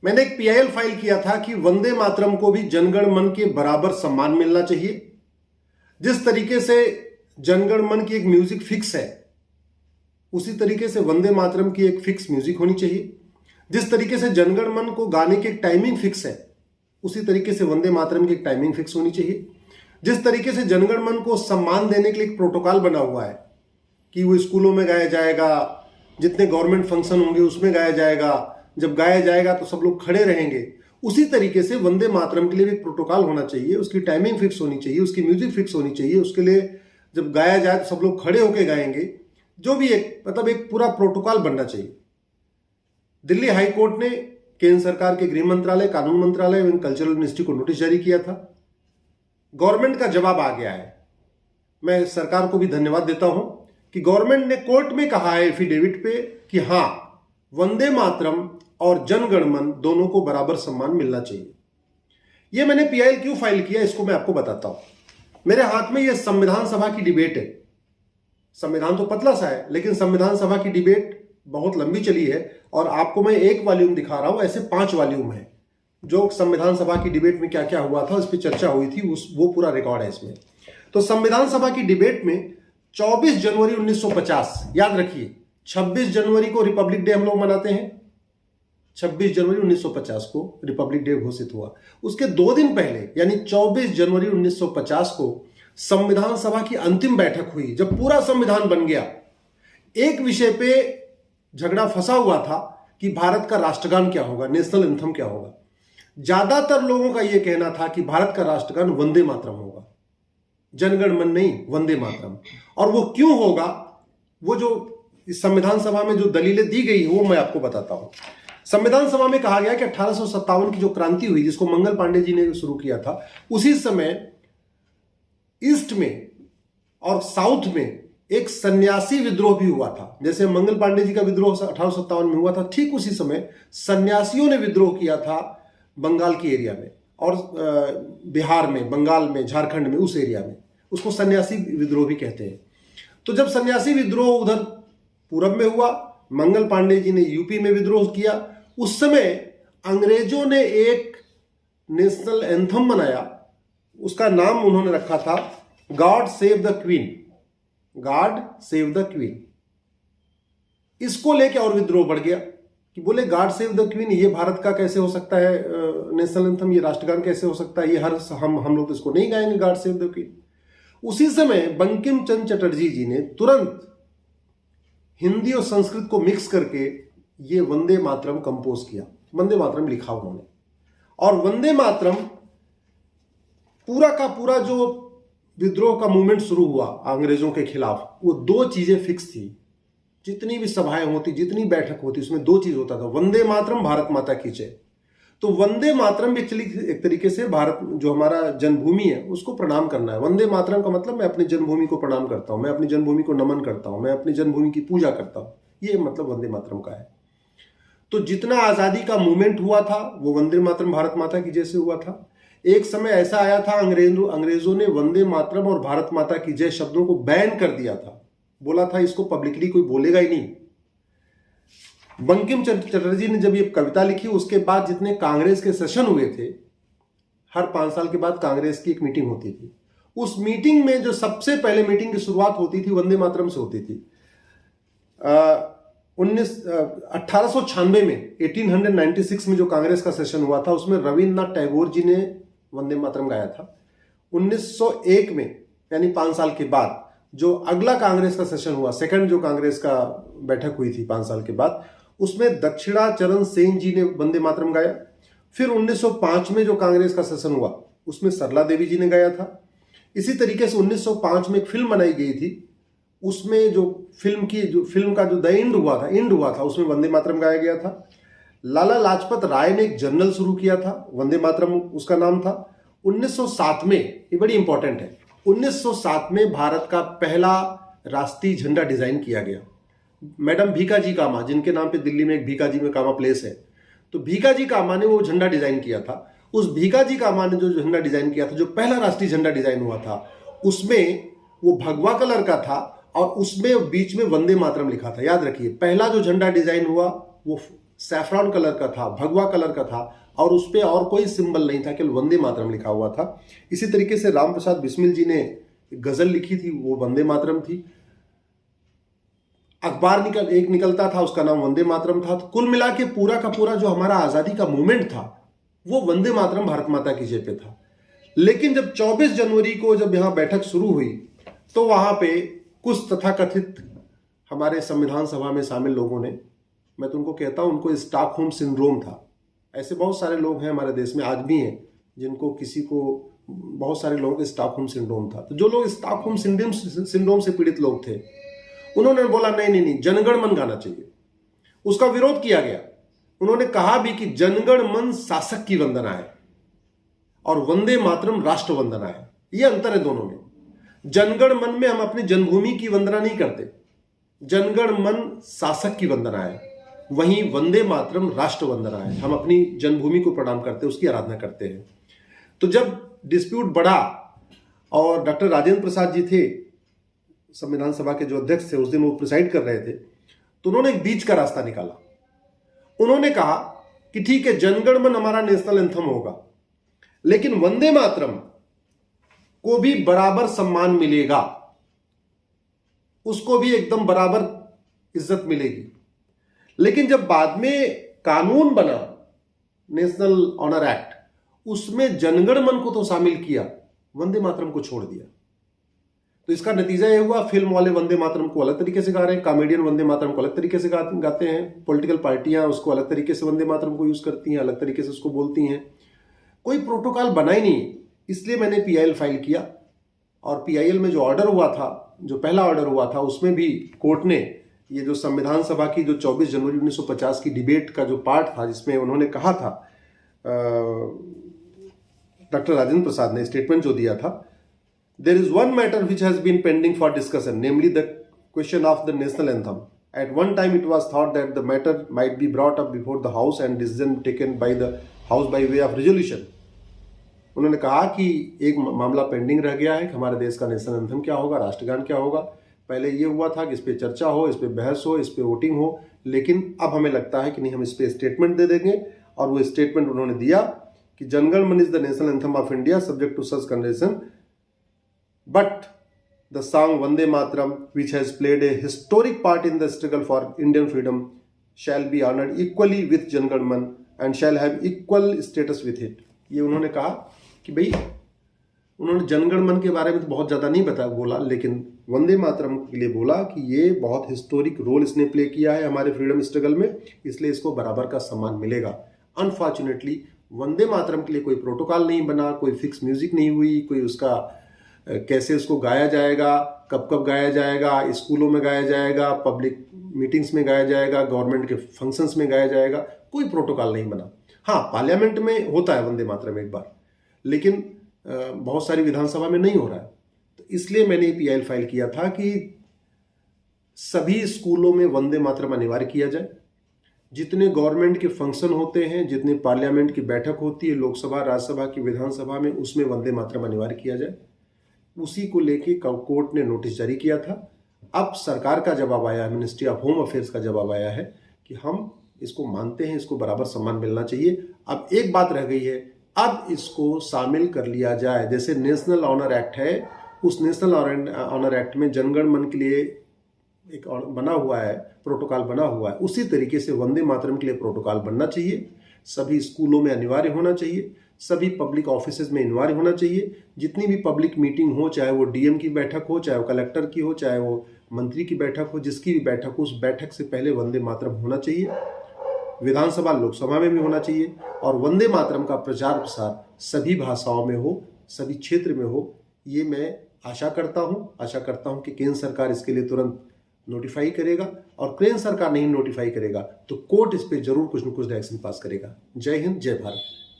मैंने एक PIL file किया था कि वंदे मातरम को भी जनगण मन के बराबर सम्मान मिलना चाहिए। जिस तरीके से जनगण मन की एक म्यूजिक फिक्स है, उसी तरीके से वंदे मातरम की एक फिक्स म्यूजिक होनी चाहिए। जिस तरीके से जनगण मन को गाने की एक टाइमिंग फिक्स है, उसी तरीके से वंदे मातरम की एक टाइमिंग फिक्स होनी चाहिए। जिस तरीके से जनगण मन को सम्मान देने के लिए एक प्रोटोकॉल बना हुआ है कि वो स्कूलों में गाया जाएगा, जितने गवर्नमेंट फंक्शन होंगे उसमें गाया जाएगा, जब गाया जाएगा तो सब लोग खड़े रहेंगे, उसी तरीके से वंदे मातरम के लिए एक प्रोटोकॉल होना चाहिए, उसकी टाइमिंग फिक्स होनी चाहिए, उसकी म्यूजिक फिक्स होनी चाहिए। उसके लिए जब गाया जाए तो सब लोग खड़े होकर गाएंगे, जो भी एक मतलब एक पूरा प्रोटोकॉल बनना चाहिए। दिल्ली हाई कोर्ट ने केंद्र सरकार के गृह मंत्रालय, कानून मंत्रालय एवं कल्चरल मिनिस्ट्री को नोटिस जारी किया था। गवर्नमेंट का जवाब आ गया है। मैं सरकार को भी धन्यवाद देता हूं कि गवर्नमेंट ने कोर्ट में कहा है एफिडेविट पे कि हां, वंदे मातरम और जनगण मन दोनों को बराबर सम्मान मिलना चाहिए। यह मैंने पीआईएल क्यों फाइल किया, इसको मैं आपको बताता हूं। मेरे हाथ में यह संविधान सभा की डिबेट है। संविधान तो पतला सा है, लेकिन संविधान सभा की डिबेट बहुत लंबी चली है और आपको मैं एक वॉल्यूम दिखा रहा हूं, ऐसे 5 वॉल्यूम है। जो संविधान सभा की डिबेट में क्या क्या हुआ था, उस पर चर्चा हुई थी, वो पूरा रिकॉर्ड है इसमें। तो संविधान सभा की डिबेट में 24 जनवरी 1950, याद रखिए 26 जनवरी को रिपब्लिक डे हम लोग मनाते हैं। 26 जनवरी 1950 को रिपब्लिक डे घोषित हुआ। उसके 2 दिन पहले यानी 24 जनवरी 1950 को संविधान सभा की अंतिम बैठक हुई, जब पूरा संविधान बन गया। एक विषय पे झगड़ा फंसा हुआ था कि भारत का राष्ट्रगान क्या होगा, नेशनल एंथम क्या होगा। ज्यादातर लोगों का यह कहना था कि भारत का राष्ट्रगान वंदे मातरम होगा, जनगण मन नहीं, वंदे मातरम। और वो क्यों होगा, वो जो इस संविधान सभा में जो दलीलें दी गई वो मैं आपको बताता हूं। संविधान सभा में कहा गया कि 1857 की जो क्रांति हुई, जिसको मंगल पांडे जी ने शुरू किया था, उसी समय ईस्ट में और साउथ में एक सन्यासी विद्रोह भी हुआ था। जैसे मंगल पांडे जी का विद्रोह 1857 में हुआ था, ठीक उसी समय सन्यासियों ने विद्रोह किया था बंगाल की एरिया में और बिहार में, बंगाल में, झारखंड में, उस एरिया में। उसको सन्यासी विद्रोह भी कहते हैं। तो जब सन्यासी विद्रोह उधर पूरब में हुआ, मंगल पांडे जी ने यूपी में विद्रोह किया, उस समय अंग्रेजों ने एक नेशनल एंथम बनाया। उसका नाम उन्होंने रखा था God save the queen, God save the queen. इसको लेके और विद्रोह बढ़ गया कि बोले गॉड सेव द क्वीन, ये भारत का कैसे हो सकता है नेशनल एंथम, ये राष्ट्रगान कैसे हो सकता है, ये हम लोग तो इसको नहीं गाएंगे गॉड सेव द क्वीन। उसी समय बंकिम चंद्र चटर्जी जी ने तुरंत हिंदी और संस्कृत को मिक्स करके ये वंदे मातरम कंपोज किया, वंदे मातरम लिखा उन्होंने। और वंदे मातरम पूरा का पूरा जो विद्रोह का मूवमेंट शुरू हुआ अंग्रेजों के खिलाफ, वो 2 चीजें फिक्स थी। जितनी भी सभाएं होती, जितनी बैठक होती, उसमें 2 चीज होता था, वंदे मातरम, भारत माता की जय। तो वंदे मातरम एक्चुअली एक तरीके से भारत जो हमारा जन्मभूमि है उसको प्रणाम करना है। वंदे मातरम का मतलब मैं अपनी जन्मभूमि को प्रणाम करता हूं, मैं अपनी जन्मभूमि को नमन करता हूं, मैं अपनी जन्मभूमि की पूजा करता हूं, ये मतलब वंदे मातरम का है। तो जितना आजादी का मूवमेंट हुआ था वो वंदे मातरम, भारत माता की जय से हुआ था। एक समय ऐसा आया था अंग्रेजों ने वंदे मातरम और भारत माता की जय शब्दों को बैन कर दिया था, बोला था इसको पब्लिकली कोई बोलेगा ही नहीं। बंकिम चंद्र चटर्जी ने जब ये कविता लिखी, उसके बाद जितने कांग्रेस के सेशन हुए थे, हर 5 साल के बाद कांग्रेस की एक मीटिंग होती थी। उस मीटिंग में जो सबसे पहले मीटिंग की शुरुआत होती थी वंदे मातरम से होती थी। 1896 में 1896 में जो कांग्रेस का सेशन हुआ था, उसमें रविन्द्रनाथ टैगोर जी ने वंदे मातरम गाया था। 1901 में यानी 5 साल के बाद जो अगला कांग्रेस का सेशन हुआ, सेकंड जो कांग्रेस का बैठक हुई थी 5 साल के बाद, उसमें दक्षिणाचरण सेन जी ने वंदे मातरम गाया। फिर 1905 में जो कांग्रेस का सेशन हुआ उसमें सरला देवी जी ने गाया था। इसी तरीके से 1905 में एक फिल्म बनाई गई थी, उसमें जो फिल्म का जो द एंड हुआ था उसमें वंदे मातरम गाया गया था। लाला लाजपत राय ने एक जर्नल शुरू किया था, वंदे मातरम उसका नाम था। 1907 में, ये बड़ी इंपॉर्टेंट है, 1907 में भारत का पहला राष्ट्रीय झंडा डिजाइन किया गया। मैडम भीकाजी कामा, जिनके नाम पे दिल्ली में एक भीकाजी में कामा प्लेस है, तो भीकाजी कामा ने वो झंडा डिजाइन किया था। उस भीकाजी कामा ने जो झंडा डिजाइन किया था, जो पहला राष्ट्रीय झंडा डिजाइन हुआ था, उसमें वो भगवा कलर का था और उसमें बीच में वंदे मातरम लिखा था। याद रखिए, पहला जो झंडा डिजाइन हुआ वो सैफरॉन कलर का था, भगवा कलर का था, और उस पर और कोई सिंबल नहीं था, केवल वंदे मातरम लिखा हुआ था। इसी तरीके से राम प्रसाद बिस्मिल जी ने गजल लिखी थी, वो वंदे मातरम थी। अखबार निकलता था, उसका नाम वंदे मातरम था। तो कुल मिला के पूरा का पूरा जो हमारा आजादी का मूवमेंट था वो वंदे मातरम भारत माता की जय पे था। लेकिन जब 24 जनवरी को जब यहां बैठक शुरू हुई तो वहां पे कुछ तथाकथित हमारे संविधान सभा में शामिल लोगों ने, मैं तुमको कहता हूं उनको स्टॉकहोम सिंड्रोम था। ऐसे बहुत सारे लोग हैं हमारे देश में, आज भी हैं, जिनको किसी को, बहुत सारे लोगों को स्टॉकहोम सिंड्रोम था। तो जो लोग स्टॉकहोम सिंड्रोम से पीड़ित लोग थे, उन्होंने बोला नहीं नहीं नहीं, जनगण मन गाना चाहिए। उसका विरोध किया गया। उन्होंने कहा भी कि जनगण मन शासक की वंदना है और वंदे मातरम राष्ट्र वंदना है। यह अंतर है दोनों में। जनगण मन में हम अपनी जन्मभूमि की वंदना नहीं करते, जनगण मन शासक की वंदना है। वहीं वंदे मातरम राष्ट्र वंदना है, हम अपनी जन्मभूमि को प्रणाम करते हैं, उसकी आराधना करते हैं। तो जब डिस्प्यूट बढ़ा और डॉक्टर राजेंद्र प्रसाद जी थे संविधान सभा के जो अध्यक्ष थे, उस दिन वो प्रिसाइड कर रहे थे, तो उन्होंने एक बीच का रास्ता निकाला। उन्होंने कहा कि ठीक है, जनगण मन हमारा नेशनल एंथम होगा, लेकिन वंदे मातरम को भी बराबर सम्मान मिलेगा, उसको भी एकदम बराबर इज्जत मिलेगी। लेकिन जब बाद में कानून बना नेशनल ऑनर एक्ट, उसमें जनगण मन को तो शामिल किया, वंदे मातरम को छोड़ दिया। तो इसका नतीजा यह हुआ, फिल्म वाले वंदे मातरम को अलग तरीके से गा रहे हैं, कॉमेडियन वंदे मातरम को अलग तरीके से गाते हैं, पॉलिटिकल पार्टियां उसको अलग तरीके से वंदे मातरम को यूज करती हैं, अलग तरीके से उसको बोलती हैं। कोई प्रोटोकॉल बना ही नहीं। इसलिए मैंने पीआईएल फाइल किया, और पीआईएल में जो ऑर्डर हुआ था, जो पहला ऑर्डर हुआ था, उसमें भी कोर्ट ने ये जो संविधान सभा की जो 24 जनवरी 1950 की डिबेट का जो पार्ट था, जिसमें उन्होंने कहा था, डॉक्टर राजेंद्र प्रसाद ने स्टेटमेंट जो दिया था, there is one matter which has been pending for discussion, namely the question of the national anthem. At one time it was thought that the matter might be brought up before the house and decision taken by the house by way of resolution. उन्होंने कहा कि एक मामला pending रह गया है कि हमारे देश का नेशनल एंथम क्या होगा, राष्ट्रगान क्या होगा। पहले ये हुआ था कि इस पे चर्चा हो, इस पे बहस हो, इस पे वोटिंग हो, लेकिन अब हमें लगता है कि नहीं, हम इस पे स्टेटमेंट दे देंगे। और वो स्टेटमेंट उन्होंने दिया कि Janagana Mana is the national anthem of India subject to such condition, but the song Vande Mataram, which has played a historic part in the struggle for Indian freedom, shall be honored equally with Jangan Man and shall have equal status with it. ये उन्होंने कहा कि भाई, उन्होंने जनगण मन के बारे में तो बहुत ज़्यादा नहीं बोला, लेकिन वंदे मातरम के लिए बोला कि ये बहुत हिस्टोरिक रोल इसने प्ले किया है हमारे फ्रीडम स्ट्रगल में, इसलिए इसको बराबर का सम्मान मिलेगा। अनफॉर्चुनेटली वंदे मातरम के लिए कोई प्रोटोकॉल नहीं बना, कोई फिक्स म्यूजिक नहीं हुई, कोई उसका कैसे उसको गाया जाएगा, कब कब गाया जाएगा, स्कूलों में गाया जाएगा, पब्लिक मीटिंग्स में गाया जाएगा, गवर्नमेंट के फंक्शंस में गाया जाएगा, कोई प्रोटोकॉल नहीं बना। हाँ, पार्लियामेंट में होता है वंदे मातरम एक बार, लेकिन बहुत सारी विधानसभा में नहीं हो रहा है। तो इसलिए मैंने पीआईएल फाइल किया था कि सभी स्कूलों में वंदे मातरम अनिवार्य किया जाए। जितने गवर्नमेंट के फंक्शन होते हैं, जितने पार्लियामेंट की बैठक होती है, लोकसभा, राज्यसभा की, विधानसभा में, उसमें वंदे मातरम अनिवार्य किया जाए। उसी को लेके कोर्ट ने नोटिस जारी किया था। अब सरकार का जवाब आया है, मिनिस्ट्री ऑफ होम अफेयर्स का जवाब आया है कि हम इसको मानते हैं, इसको बराबर सम्मान मिलना चाहिए। अब एक बात रह गई है, अब इसको शामिल कर लिया जाए। जैसे नेशनल ऑनर एक्ट है, उस नेशनल ऑनर एक्ट में जनगण मन के लिए एक बना हुआ है, प्रोटोकॉल बना हुआ है, उसी तरीके से वंदे मातरम के लिए प्रोटोकॉल बनना चाहिए। सभी स्कूलों में अनिवार्य होना चाहिए, सभी पब्लिक ऑफिसेज में अनिवार्य होना चाहिए। जितनी भी पब्लिक मीटिंग हो, चाहे वो डीएम की बैठक हो, चाहे वो कलेक्टर की हो, चाहे वो मंत्री की बैठक हो, जिसकी भी बैठक हो, उस बैठक से पहले वंदे मातरम होना चाहिए। विधानसभा, लोकसभा में भी होना चाहिए, और वंदे मातरम का प्रचार प्रसार सभी भाषाओं में हो, सभी क्षेत्र में हो। ये मैं आशा करता हूँ कि केंद्र सरकार इसके लिए तुरंत नोटिफाई करेगा, और केंद्र सरकार नहीं नोटिफाई करेगा तो कोर्ट इस पर जरूर कुछ न कुछ एक्शन पास करेगा। जय हिंद, जय भारत।